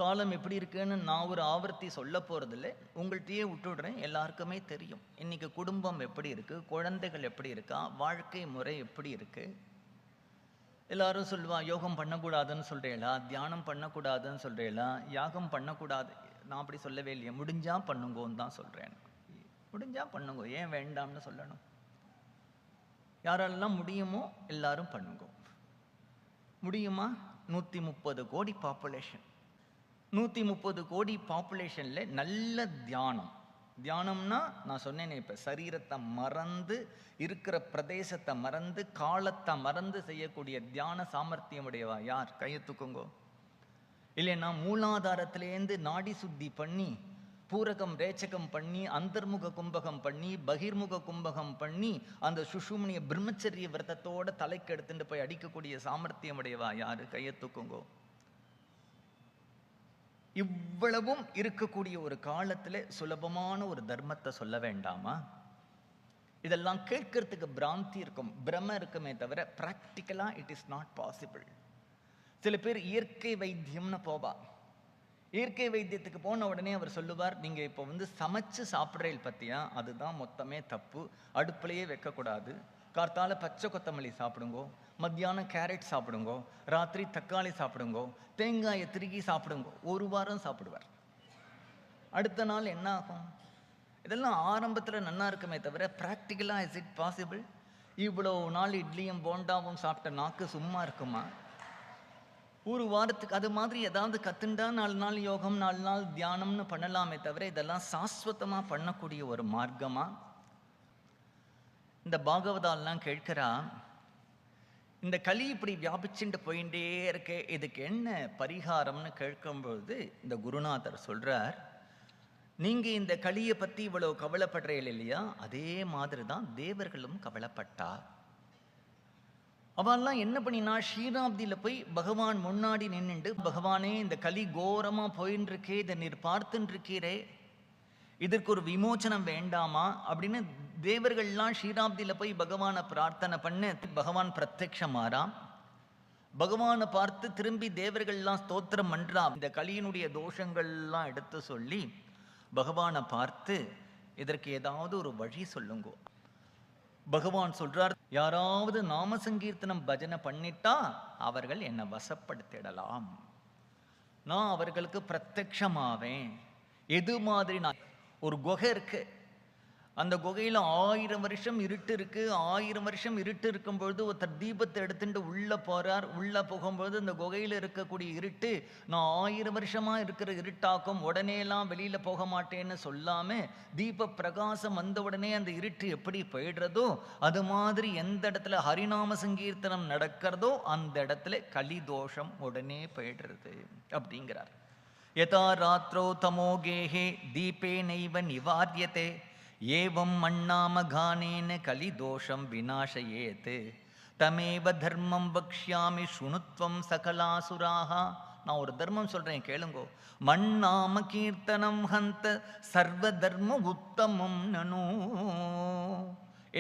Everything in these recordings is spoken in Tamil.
காலம் எப்படி இருக்குன்னு நான் ஒரு ஆவர்த்தி சொல்ல போகிறதில்ல, உங்கள்கிட்டயே விட்டுடுறேன். எல்லாருக்குமே தெரியும் இன்னைக்கு குடும்பம் எப்படி இருக்குது, குழந்தைகள் எப்படி இருக்கா, வாழ்க்கை முறை எப்படி இருக்குது. எல்லாரும் சொல்லுவா, யோகம் பண்ணக்கூடாதுன்னு சொல்கிறீங்களா, தியானம் பண்ணக்கூடாதுன்னு சொல்கிறீங்களா, யாகம் பண்ணக்கூடாது. நான் அப்படி சொல்லவே இல்லையே, முடிஞ்சால் பண்ணுங்கன்னு தான் சொல்கிறேன். முடிஞ்சால் பண்ணுங்க, ஏன் வேண்டாம்னு சொல்லணும்? யாரெல்லாம் முடியுமோ எல்லாரும் பண்ணுங்க. முடியுமா? 130 கோடி பாப்புலேஷன், 130 கோடி பாப்புலேஷனில் நல்ல தியானம். தியானம்னா நான் சொன்னேனே, இப்போ சரீரத்தை மறந்து, இருக்கிற பிரதேசத்தை மறந்து, காலத்தை மறந்து செய்யக்கூடிய தியான சாமர்த்தியம் உடையவா யார்? கையை தூக்குங்கோ. இல்லைன்னா மூலாதாரத்திலேருந்து நாடி சுத்தி பண்ணி, பூரகம் ரேச்சகம் பண்ணி, அந்தர்முக கும்பகம் பண்ணி, பகிர்முக கும்பகம் பண்ணி, அந்த சுஷுமணிய பிரம்மச்சரிய விரதத்தோட தலைக்கு எடுத்துட்டு போய் அடிக்கக்கூடிய சாமர்த்தியம் உடையவா யாரு? கையை தூக்குங்கோ. இவ்வளவும் இருக்கக்கூடிய ஒரு காலத்துல சுலபமான ஒரு தர்மத்தை சொல்ல வேண்டாமா? இதெல்லாம் கேட்கறதுக்கு பிராந்தி இருக்கும், பிரம இருக்குமே தவிர பிராக்டிக்கலா இட் இஸ் நாட் பாசிபிள். சில பேர் இயற்கை வைத்தியம்னு போவா. இயற்கை வைத்தியத்துக்கு போன உடனே அவர் சொல்லுவார், நீங்க இப்போ சமைச்சு சாப்பிட்றீங்க பத்தியா, அதுதான் மொத்தமே தப்பு. அடுப்புலையே வைக்கக்கூடாது. கார்த்தால பச்சை கொத்தமல்லி சாப்பிடுங்கோ, மத்தியானம் கேரட் சாப்பிடுங்கோ, ராத்திரி தக்காளி சாப்பிடுங்கோ, தேங்காயை திருகி சாப்பிடுங்கோ. ஒரு வாரம் சாப்பிடுவார். அடுத்த நாள் என்ன ஆகும்? இதெல்லாம் ஆரம்பத்தில் நன்னா இருக்குமே தவிர ப்ராக்டிக்கலா இஸ் இட் பாசிபிள்? இவ்வளோ நாள் இட்லியும் போண்டாவும் சாப்பிட்ட நாக்கு சும்மா இருக்குமா? ஒரு வாரத்துக்கு அது மாதிரி ஏதாவது கத்துண்டா 4 நாள் யோகம், 4 நாள் தியானம்னு பண்ணலாமே தவிர இதெல்லாம் சாஸ்வதமாக பண்ணக்கூடிய ஒரு மார்க்கமா? இந்த பாகவதாலாம் கேட்கிறா, இந்த களி இப்படி வியாபிச்சுட்டு போயிட்டே இருக்கே, இதுக்கு என்ன பரிகாரம்னு கேட்கும்பொழுது இந்த குருநாதர் சொல்றார், நீங்க இந்த களியை பத்தி இவ்வளவு கவலைப்படுறீங்க இல்லையா, அதே மாதிரி தான் தேவர்களும் கவலைப்பட்டார். அவெல்லாம் என்ன பண்ணினா, ஷீராப்தியில் போய் பகவான் முன்னாடி நின்றுண்டு, பகவானே இந்த கலி கோரமா போயின்னு இருக்கே, இதை நீர் பார்த்துன்னு இருக்கீரே, இதற்கு ஒரு விமோச்சனம் வேண்டாமா அப்படின்னு தேவர்கள்லாம் ஷீராப்தியில் போய் பகவானை பிரார்த்தனை பண்ண, பகவான் பிரத்யக்ஷமாறாம். பகவானை பார்த்து திரும்பி தேவர்கள்லாம் ஸ்தோத்திரம் பண்றா. இந்த கலியினுடைய தோஷங்கள்லாம் எடுத்து சொல்லி பகவானை பார்த்து, இதற்கு ஏதாவது ஒரு வழி சொல்லுங்கோ. பகவான் சொல்றார், யாராவது நாம சங்கீர்த்தனம் பஜனை பண்ணிட்டா அவர்கள் என்னை வசப்படுத்திடலாம், நான் அவர்களுக்கு பிரத்யக்ஷமாவேன். எது மாதிரி? நான் ஒரு குகை இருக்கு, அந்த குகையில் 1000 வருஷம் இருட்டு இருக்கு. 1000 வருஷம் இருட்டு இருக்கும் பொழுது ஒருத்தர் தீபத்தை எடுத்துட்டு உள்ள போறார். உள்ள போகும்போது அந்த குகையில் இருக்கக்கூடிய இருட்டு நான் 1000 வருஷமா இருக்கிற இருட்டாக்கும், உடனேலாம் வெளியில போக மாட்டேன்னு சொல்லாம தீப பிரகாசம் வந்த உடனே அந்த இருட்டு எப்படி போயிடுறதோ, அது மாதிரி எந்த இடத்துல ஹரிநாம சங்கீர்த்தனம் நடக்கிறதோ அந்த இடத்துல கலி தோஷம் உடனே போயிடுறது அப்படிங்கிறார். யதா ராத்ரோ தமோகேஹே தீபே நைவ நிவார்யதே ஏவம் மண்ணாம கானேன கலி தோஷம் விநாசயேத் தமேவ தர்மம் வக்ஷ்யாமி சுணுத்வம் சகலாசுராஹா. நான் ஒரு தர்மம் சொல்றேன், கேளுங்கோ. மண்ணாம கீர்த்தனம் ஹந்த சர்வ தர்ம உத்தமம் நனோ.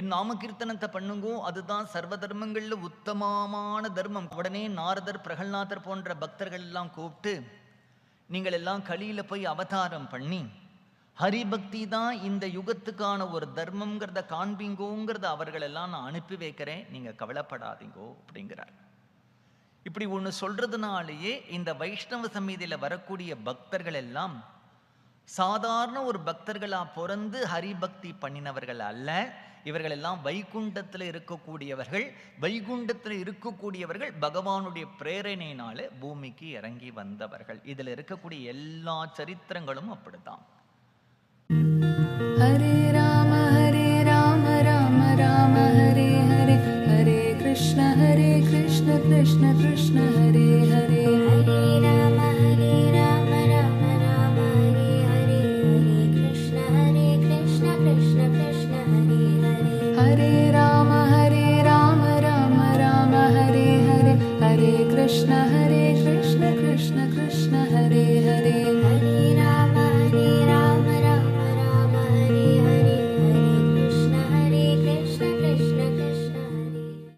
என் நாம கீர்த்தனத்தை பண்ணுங்கோ, அதுதான் சர்வ தர்மங்கள்ல உத்தமமான தர்மம். உடனே நாரதர், பிரகலாதர் போன்ற பக்தர்கள் எல்லாம் கூப்பிட்டு, நீங்கள் எல்லாம் கலியில போய் அவதாரம் பண்ணி ஹரிபக்தி தான் இந்த யுகத்துக்கான ஒரு தர்மங்கிறத காண்பீங்கோங்கிறத அவர்கள் எல்லாம் நான் அனுப்பி வைக்கிறேன், நீங்க கவலைப்படாதீங்கோ அப்படிங்கிறார். இப்படி ஒன்று சொல்றதுனாலேயே இந்த வைஷ்ணவ சமீதியில வரக்கூடிய பக்தர்கள் எல்லாம் சாதாரண ஒரு பக்தர்களா பிறந்து ஹரிபக்தி பண்ணினவர்கள் அல்ல. இவர்கள் எல்லாம் வைகுண்டத்தில் இருக்கக்கூடியவர்கள். வைகுண்டத்தில் இருக்கக்கூடியவர்கள் பகவானுடைய பிரேரணையினால பூமிக்கு இறங்கி வந்தவர்கள். இதுல இருக்கக்கூடிய எல்லா சரித்திரங்களும் அப்படித்தான். ஹரே ராம ராம ராம ஹரே ஹரே, ஹரே கிருஷ்ண கிருஷ்ண கிருஷ்ண ஹரே ஹரே, ஹரே ராம ராம ராம ஹரே ஹரே, ஹரே கிருஷ்ண கிருஷ்ண கிருஷ்ண ஹரே ஹரே, ஹரே ராம ராம ராம ஹரே ஹரே, ஹரே கிருஷ்ண